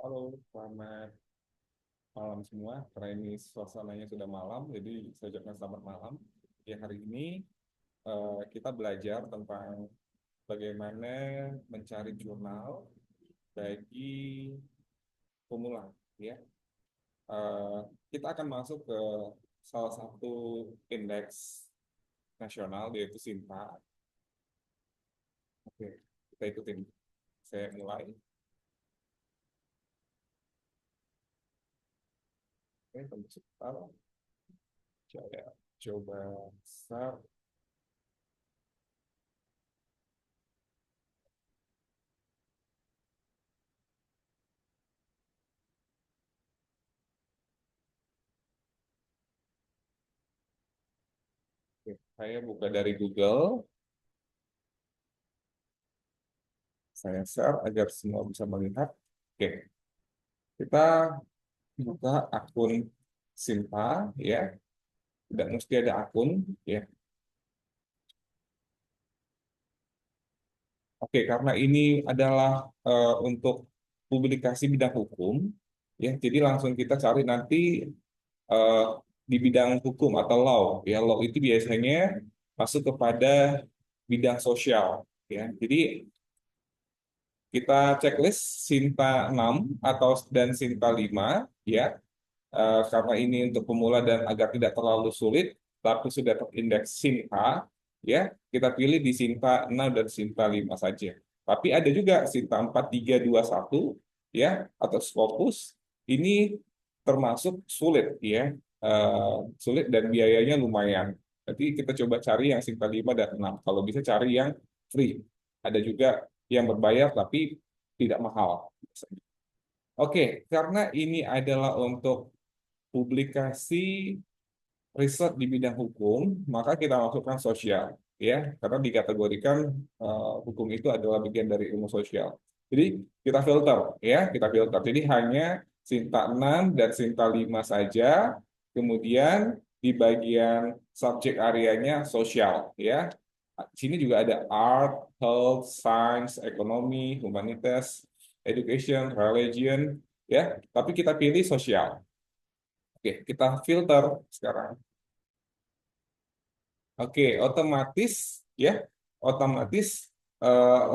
Halo, selamat malam semua. Karena ini suasananya sudah malam, jadi saya ucapkan selamat malam. Ya, hari ini kita belajar tentang bagaimana mencari jurnal bagi pemula. Ya, Eh, kita akan masuk ke salah satu indeks nasional yaitu SINTA. Oke, kita ikutin. Saya mulai. Oke, tunggu sebentar. Saya coba start. Oke, saya buka dari Google. Saya share agar semua bisa melihat. Oke, kita buka akun Sinta ya. Tidak mesti ada akun ya. Oke, karena ini adalah untuk publikasi bidang hukum ya. Jadi langsung kita cari nanti eh, di bidang hukum atau law ya. Law itu biasanya masuk kepada bidang sosial ya. Jadi kita checklist Sinta 6 atau dan Sinta 5 ya. Karena ini untuk pemula dan agar tidak terlalu sulit, tapi sudah terindeks SINTA, ya kita pilih di SINTA 6 dan SINTA 5 saja. Tapi ada juga SINTA 4, 3, 2, 1, ya, atau Scopus. Ini termasuk sulit, ya, sulit dan biayanya lumayan. Jadi kita coba cari yang SINTA 5 dan 6. Kalau bisa cari yang free. Ada juga yang berbayar tapi tidak mahal. Oke, karena ini adalah untuk publikasi riset di bidang hukum, maka kita masukkan sosial, ya, karena dikategorikan hukum itu adalah bagian dari ilmu sosial. Jadi kita filter, ya, kita filter. Jadi hanya Sinta 6 dan Sinta 5 saja, kemudian di bagian subjek areanya sosial, ya. Di sini juga ada art, health, science, ekonomi, humanities, education, religion, ya. Tapi kita pilih sosial. Oke, kita filter sekarang. Oke, otomatis ya, otomatis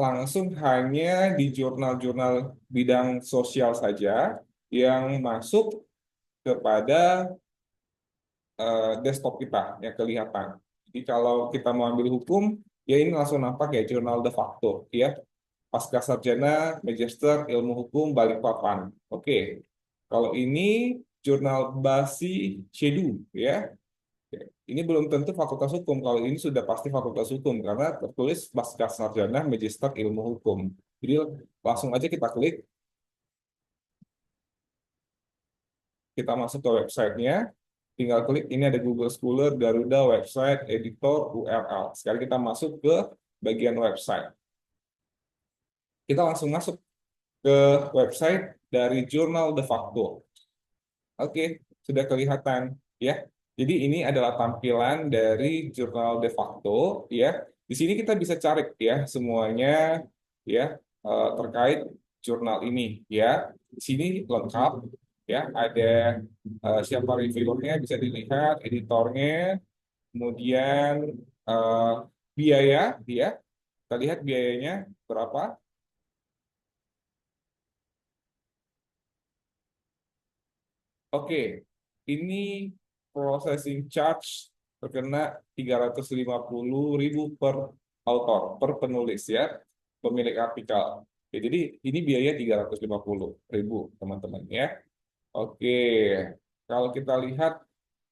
langsung hanya di jurnal-jurnal bidang sosial saja yang masuk kepada desktop kita yang kelihatan. Jadi kalau kita mau ambil hukum, ya ini langsung nampak ya jurnal de facto ya. Pasca sarjana, magister ilmu hukum Balikpapan. Oke. Kalau ini jurnal Basi Shedu ya. Ini belum tentu fakultas hukum. Kalau ini sudah pasti fakultas hukum karena tertulis pasca sarjana magister ilmu hukum. Jadi langsung aja kita klik, kita masuk ke websitenya, tinggal klik ini ada Google Scholar, Garuda, website, editor, URL. Sekarang kita masuk ke bagian website. Kita langsung masuk ke website dari Jurnal de facto. Oke, sudah kelihatan ya. Jadi ini adalah tampilan dari jurnal de facto ya. Di sini kita bisa cari ya semuanya ya terkait jurnal ini ya. Di sini lengkap ya, ada siapa reviewernya bisa dilihat, editornya, kemudian eh, biaya ya. Kita lihat biayanya berapa. Oke, ini processing charge terkena 350.000 per author, per penulis ya, pemilik artikel. Oke, jadi ini biaya 350.000 teman-teman ya. Oke, kalau kita lihat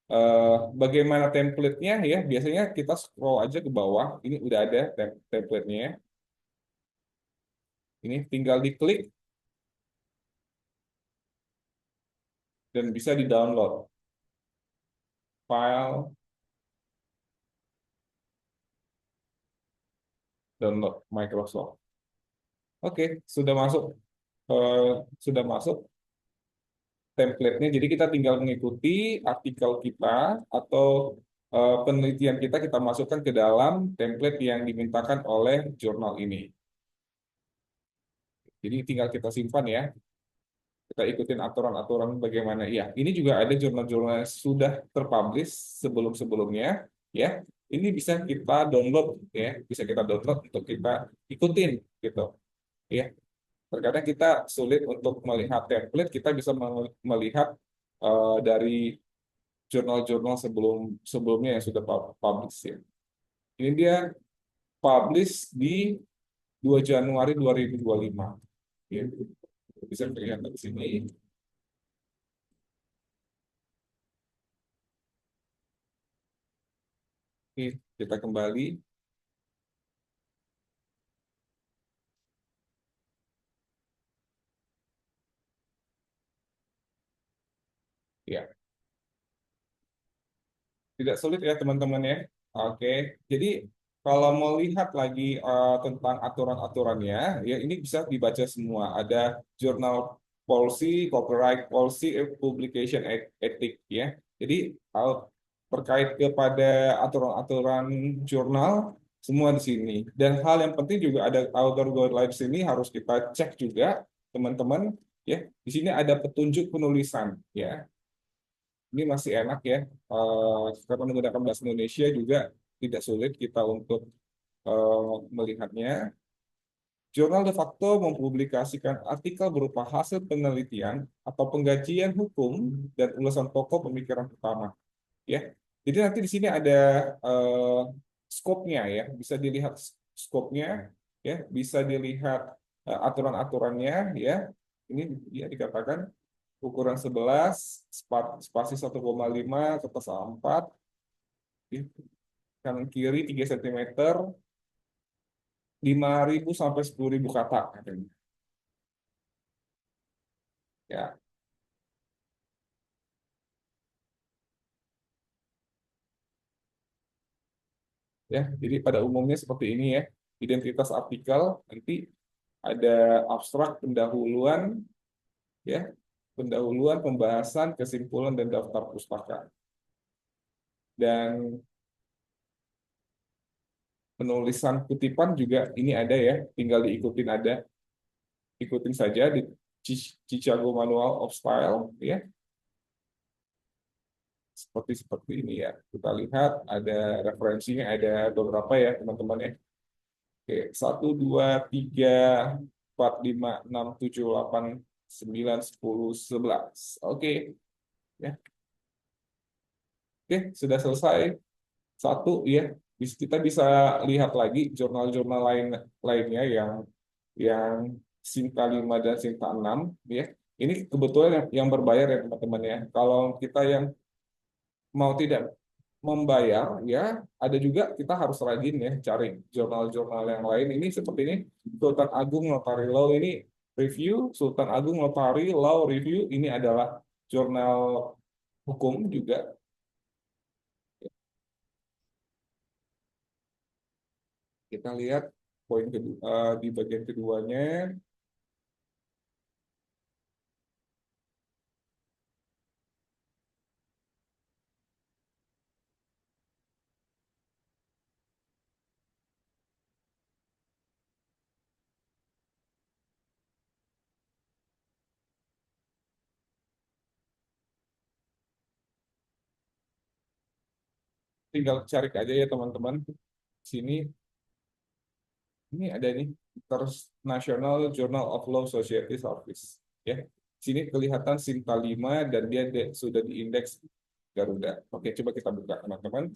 eh, bagaimana template-nya ya, biasanya kita scroll aja ke bawah. Ini udah ada template-nya. Ini tinggal diklik dan bisa di-download file, download Microsoft. Oke, sudah masuk, eh, sudah masuk template-nya. Jadi kita tinggal mengikuti artikel kita atau penelitian kita masukkan ke dalam template yang dimintakan oleh jurnal ini. Jadi tinggal kita simpan ya. Kita ikutin aturan-aturan bagaimana. Ya, ini juga ada jurnal-jurnal yang sudah terpublish sebelum-sebelumnya. Ya, ini bisa kita download, ya, bisa kita download untuk kita ikutin, gitu. Ya, terkadang kita sulit untuk melihat template, kita bisa melihat dari jurnal-jurnal sebelumnya yang sudah publish, ya. Ini dia publish di 2 Januari 2025. Ya, bisa terlihat di sini. Oke, kita kembali. Ya, tidak sulit ya teman-teman ya. Oke, jadi kalau mau lihat lagi tentang aturan-aturannya, ya ini bisa dibaca semua. Ada jurnal policy, copyright policy, publication ethic, ya. Jadi terkait kepada aturan-aturan jurnal semua di sini. Dan hal yang penting juga ada author guidelines ini harus kita cek juga teman-teman, ya. Di sini ada petunjuk penulisan, ya. Ini masih enak ya, karena menggunakan bahasa Indonesia juga tidak sulit kita untuk melihatnya. Jurnal de facto mempublikasikan artikel berupa hasil penelitian atau pengkajian hukum dan ulasan pokok pemikiran pertama. Ya, jadi nanti di sini ada eh, skopnya ya, bisa dilihat skopnya, ya, bisa dilihat aturan-aturannya, ya. Ini dia dikatakan ukuran 11, spasi 1,5 ke pasal 4, ya. Kanan kiri 3 cm, 5.000 sampai 10.000 kata katanya. Ya, ya. Jadi pada umumnya seperti ini ya. Identitas artikel nanti ada abstrak, pendahuluan, ya, pendahuluan, pembahasan, kesimpulan dan daftar pustaka. Dan penulisan kutipan juga ini ada ya, tinggal diikutin ada, ikutin saja di Chicago Manual of Style, ya. Seperti seperti ini ya. Kita lihat ada referensinya, ada beberapa ya teman-teman ya. Oke, 1, 2, 3, 4, 5, 6, 7, 8, 9, 10, 11. Oke, ya. Oke, sudah selesai. Satu ya, kita bisa lihat lagi jurnal-jurnal lainnya yang Sinta 5 dan Sinta 6 ya. Ini kebetulan yang berbayar ya teman-teman ya. Kalau kita yang mau tidak membayar ya, ada juga kita harus rajin ya cari jurnal-jurnal yang lain. Ini seperti ini, Sultan Agung Notary Law ini review, Sultan Agung Notary Law review, ini adalah jurnal hukum juga. Kita lihat poin kedua, di bagian keduanya, tinggal cari aja ya teman-teman. Sini ini ada nih, International Journal of Law Society Service ya. Sini kelihatan Sinta 5 dan dia sudah diindeks Garuda. Oke, coba kita buka teman-teman.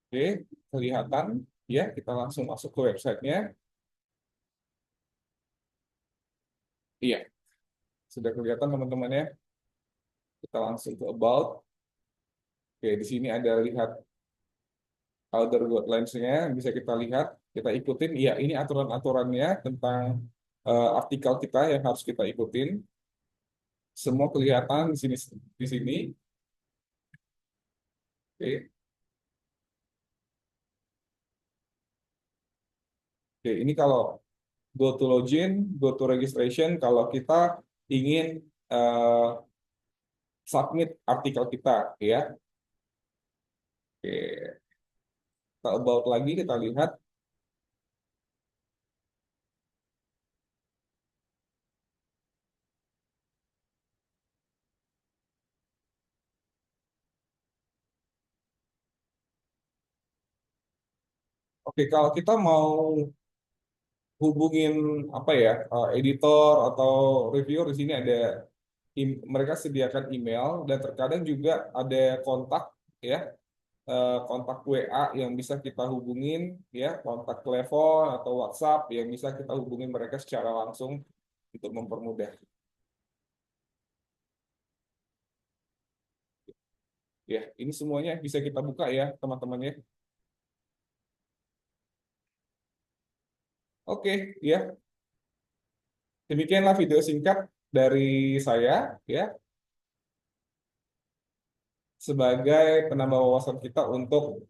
Oke, kelihatan ya, kita langsung masuk ke websitenya. Iya, sudah kelihatan teman-teman ya. Kita langsung ke about. Oke, di sini ada lihat outer guidelines-nya, bisa kita lihat, kita ikutin. Iya, ini aturan-aturannya tentang artikel kita yang harus kita ikutin. Semua kelihatan di sini, di sini. Oke. Oke, ini kalau go to login, go to registration, kalau kita ingin eh, submit artikel kita, ya. Oke, kita about lagi, kita lihat. Oke, kalau kita mau hubungin apa ya, editor atau reviewer di sini ada mereka sediakan email dan terkadang juga ada kontak ya, kontak WA yang bisa kita hubungin ya, kontak telepon atau WhatsApp yang bisa kita hubungin mereka secara langsung untuk mempermudah. Ya, ini semuanya bisa kita buka ya, teman-teman ya. Oke, ya. Demikianlah video singkat dari saya ya sebagai penambah wawasan kita untuk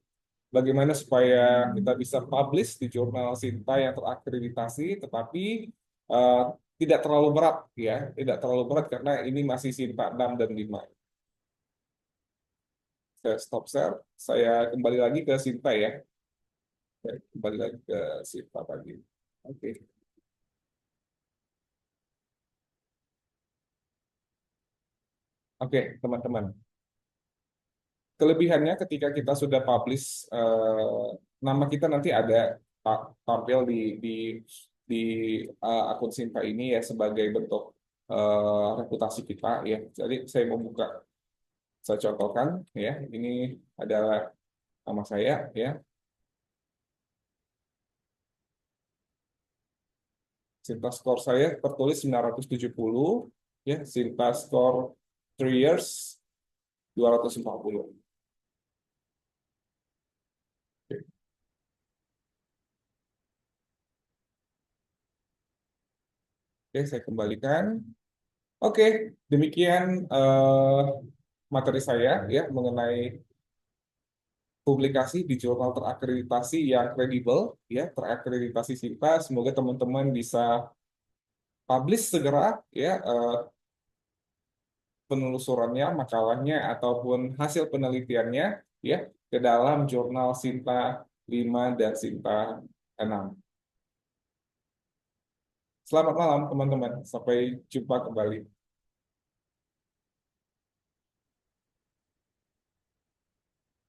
bagaimana supaya kita bisa publish di jurnal Sinta yang terakreditasi, tetapi eh, tidak terlalu berat ya, tidak terlalu berat karena ini masih Sinta 6 dan 5. Saya stop share, saya kembali lagi ke Sinta ya. Saya kembali lagi ke Sinta tadi. Oke. Oke, teman-teman. Kelebihannya ketika kita sudah publish, nama kita nanti ada tampil di di akun Sinta ini ya sebagai bentuk reputasi kita ya. Jadi saya mau buka, saya contohkan ya. Ini adalah nama saya ya. Sinta score saya tertulis 970 ya. Sinta score 3 years 240. Oke, oke, saya kembalikan. Oke, demikian materi saya ya mengenai publikasi di jurnal terakreditasi yang kredibel ya, terakreditasi SINTA. Semoga teman-teman bisa publish segera ya, penelusurannya, makalahnya ataupun hasil penelitiannya ya ke dalam jurnal SINTA 5 dan SINTA 6. Selamat malam teman-teman, sampai jumpa kembali.